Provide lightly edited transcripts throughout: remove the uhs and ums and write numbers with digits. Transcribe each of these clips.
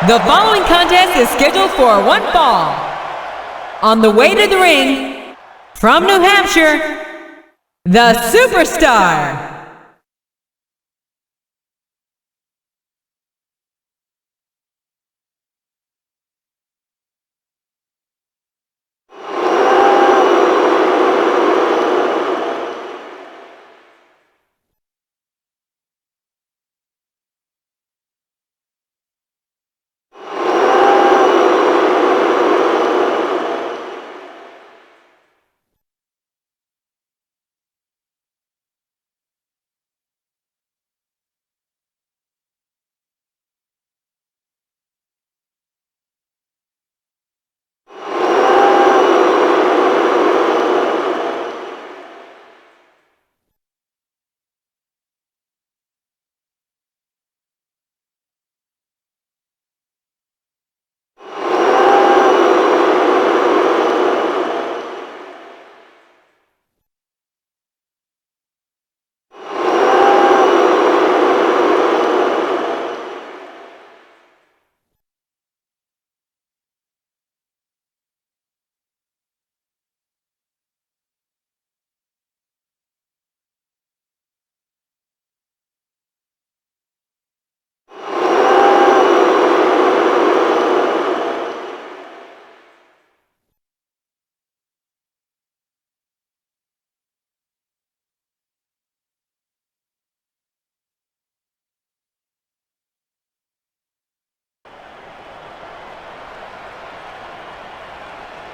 The following contest is scheduled for one fall. On the way to the ring, from New Hampshire, the Superstar.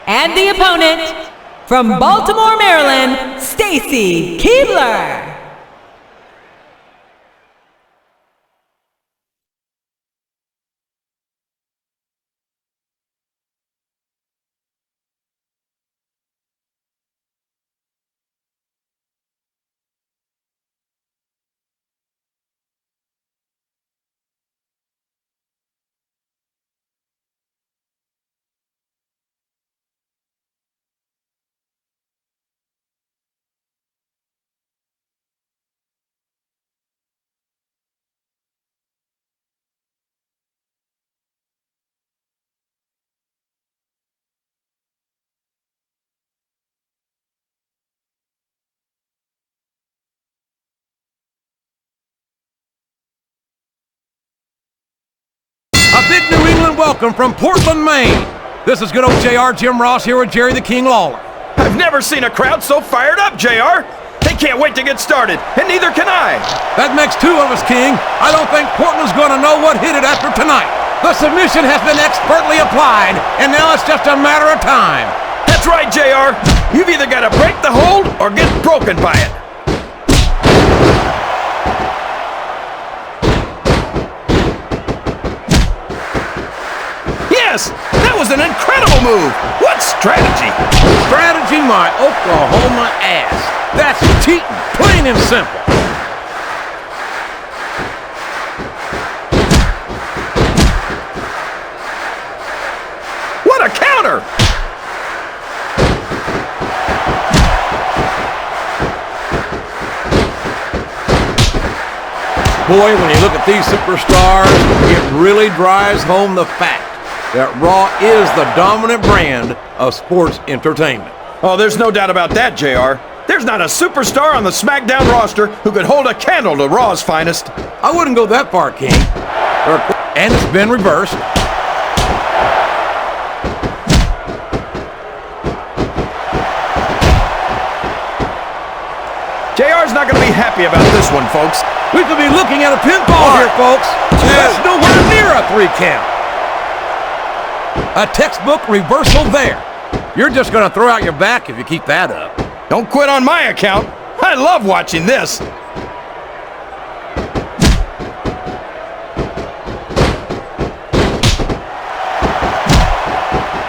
And the opponent, from Baltimore, Maryland, Stacy Keibler. A big New England welcome from Portland, Maine. This is good old JR Jim Ross here with Jerry the King Lawler. I've never seen a crowd so fired up, JR. They can't wait to get started, and neither can I. That makes two of us, King. I don't think Portland's going to know what hit it after tonight. The submission has been expertly applied, and now it's just a matter of time. That's right, JR. You've either got to break the hold or get broken by it. Yes, that was an incredible move. What strategy? Strategy my Oklahoma ass. That's cheating, plain and simple. What a counter! Boy, when you look at these superstars, it really drives home the fact that Raw is the dominant brand of sports entertainment. Oh, there's no doubt about that, JR. There's not a superstar on the Smackdown roster who could hold a candle to Raw's finest. I wouldn't go that far, King. And it's been reversed. JR's not going to be happy about this one, folks. We could be looking at a pinfall here, folks. That's nowhere near a 3 count. A textbook reversal there. You're just going to throw out your back if you keep that up. Don't quit on my account. I love watching this.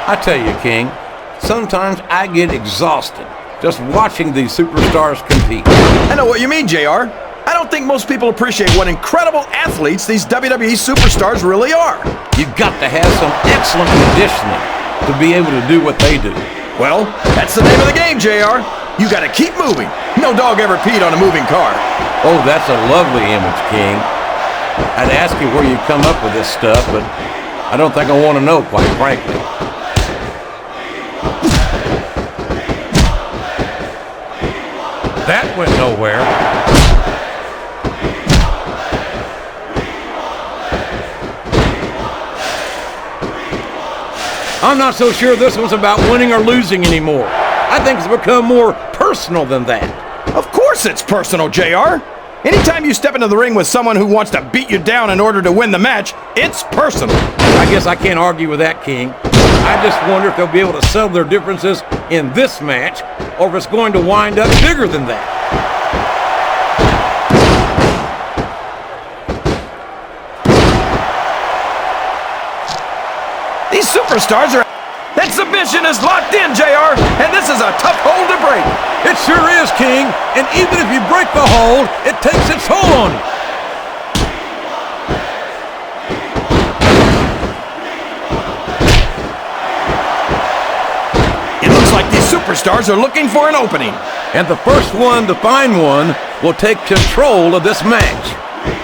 I tell you, King, sometimes I get exhausted just watching these superstars compete. I know what you mean, JR. I don't think most people appreciate what incredible athletes these WWE superstars really are. You've got to have some excellent conditioning to be able to do what they do. Well, that's the name of the game, JR. You got to keep moving. No dog ever peed on a moving car. Oh, that's a lovely image, King. I'd ask you where you come up with this stuff, but I don't think I want to know, quite frankly. That went nowhere. I'm not so sure this one's about winning or losing anymore. I think it's become more personal than that. Of course it's personal, JR. Anytime you step into the ring with someone who wants to beat you down in order to win the match, it's personal. I guess I can't argue with that, King. I just wonder if they'll be able to settle their differences in this match, or if it's going to wind up bigger than that. These superstars are... That submission is locked in, JR, and this is a tough hold to break. It sure is, King, and even if you break the hold, it takes its toll on you. It looks like these superstars are looking for an opening. And the first one to find one will take control of this match.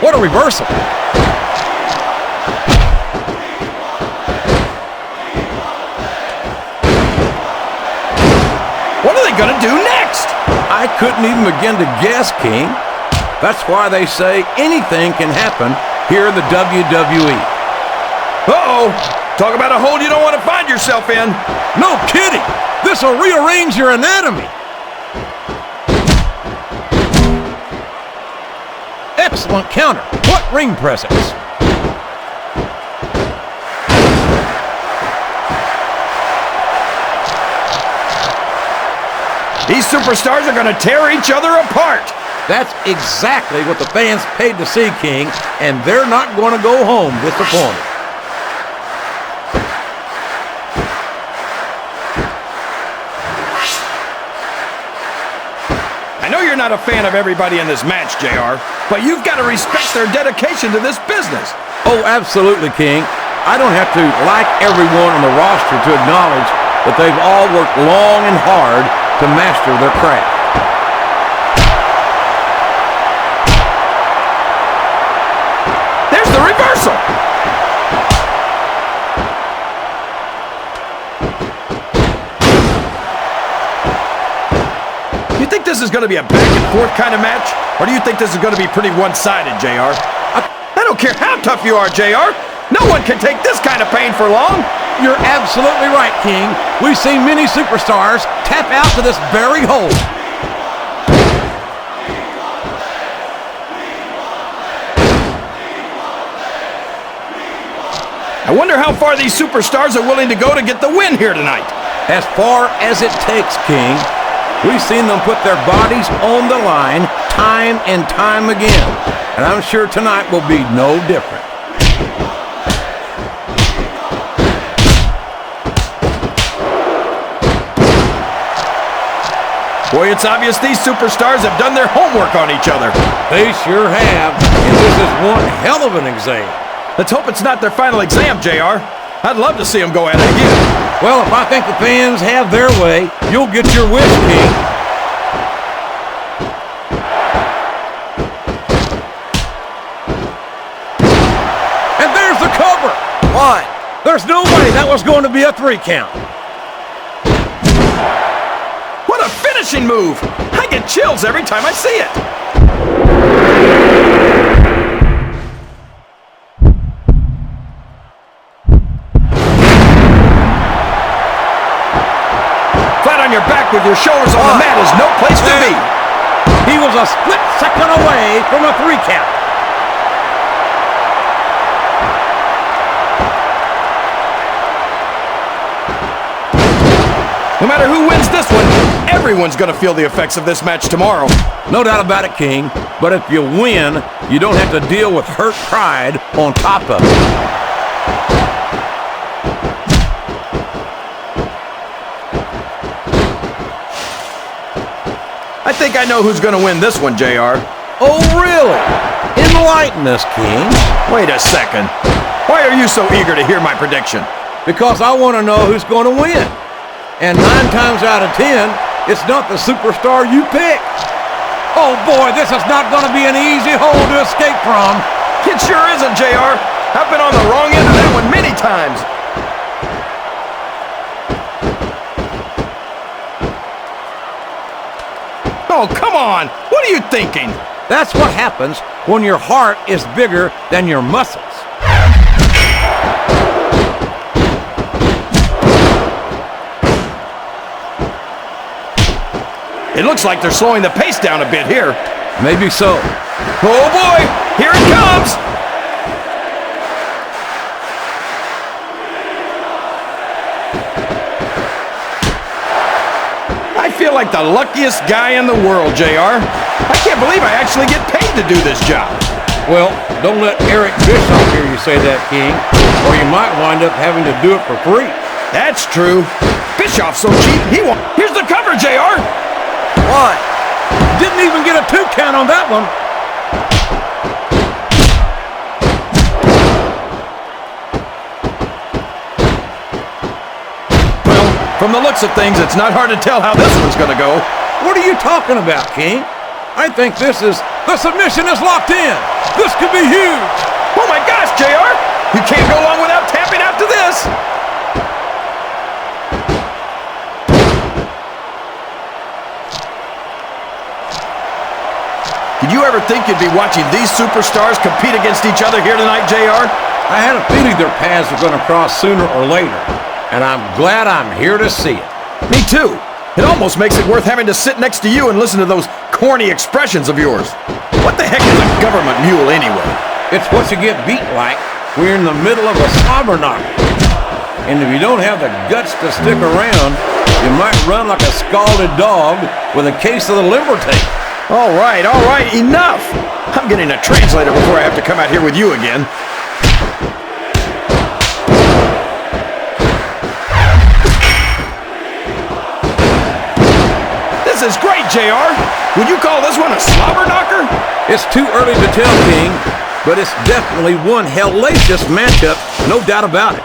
What a reversal. What are they going to do next? I couldn't even begin to guess, King. That's why they say anything can happen here in the WWE. Uh-oh. Talk about a hold you don't want to find yourself in. No kidding. This will rearrange your anatomy. Excellent counter. What ring presence. These superstars are going to tear each other apart. That's exactly what the fans paid to see, King, and they're not going to go home disappointed. I know you're not a fan of everybody in this match, JR, but you've got to respect their dedication to this business. Oh, absolutely, King. I don't have to like everyone on the roster to acknowledge that they've all worked long and hard to master their craft. There's the reversal. You think this is going to be a back and forth kind of match? Or do you think this is going to be pretty one-sided, JR? I don't care how tough you are, JR. No one can take this kind of pain for long. You're absolutely right, King. We've seen many superstars tap out to this very hold. I wonder how far these superstars are willing to go to get the win here tonight. As far as it takes, King. We've seen them put their bodies on the line time and time again. And I'm sure tonight will be no different. Boy, it's obvious these superstars have done their homework on each other. They sure have, and this is one hell of an exam. Let's hope it's not their final exam, JR. I'd love to see them go at it again. Well, if I think the fans have their way, you'll get your wish, King. And there's the cover. What? There's no way that was going to be a 3 count. What a finishing move! I get chills every time I see it. Flat on your back with your shoulders on the mat is no place to be. He was a split second away from a 3 count. No matter who wins this one, everyone's going to feel the effects of this match tomorrow. No doubt about it, King. But if you win, you don't have to deal with hurt pride on top of it. I think I know who's going to win this one, JR. Oh, really? Enlighten us, King. Wait a second. Why are you so eager to hear my prediction? Because I want to know who's going to win. And 9 times out of 10, it's not the superstar you pick. Oh boy, this is not going to be an easy hole to escape from. It sure isn't, JR. I've been on the wrong end of that one many times. Oh, come on. What are you thinking? That's what happens when your heart is bigger than your muscles. It looks like they're slowing the pace down a bit here. Maybe so. Oh boy, here it comes! I feel like the luckiest guy in the world, JR. I can't believe I actually get paid to do this job. Well, don't let Eric Bischoff hear you say that, King, or you might wind up having to do it for free. That's true. Bischoff's so cheap, he won't. Here's the cover, JR. What? Didn't even get a 2 count on that one. Well, from the looks of things, it's not hard to tell how this one's gonna go. What are you talking about, King? I think the submission is locked in. This could be huge. Oh my gosh, JR! You can't go long without tapping out to this. Did you ever think you'd be watching these superstars compete against each other here tonight, JR? I had a feeling their paths were going to cross sooner or later, and I'm glad I'm here to see it. Me too. It almost makes it worth having to sit next to you and listen to those corny expressions of yours. What the heck is a government mule anyway? It's what you get beat like when you're in the middle of a slobber knocker. And if you don't have the guts to stick around, you might run like a scalded dog with a case of the liver tape. All right, enough! I'm getting a translator before I have to come out here with you again. This is great, JR! Would you call this one a slobber knocker? It's too early to tell, King, but it's definitely one hellacious matchup, no doubt about it.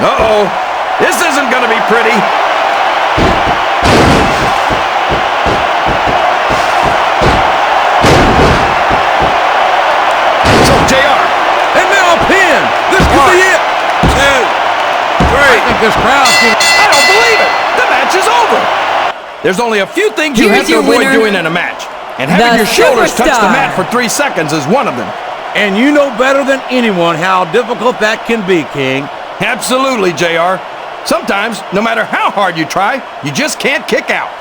Uh-oh, this isn't gonna be pretty. This crowd can... I don't believe it! The match is over! There's only a few things you have to avoid doing in a match. And having your shoulders touch the mat for 3 seconds is one of them. And you know better than anyone how difficult that can be, King. Absolutely, JR. Sometimes, no matter how hard you try, you just can't kick out.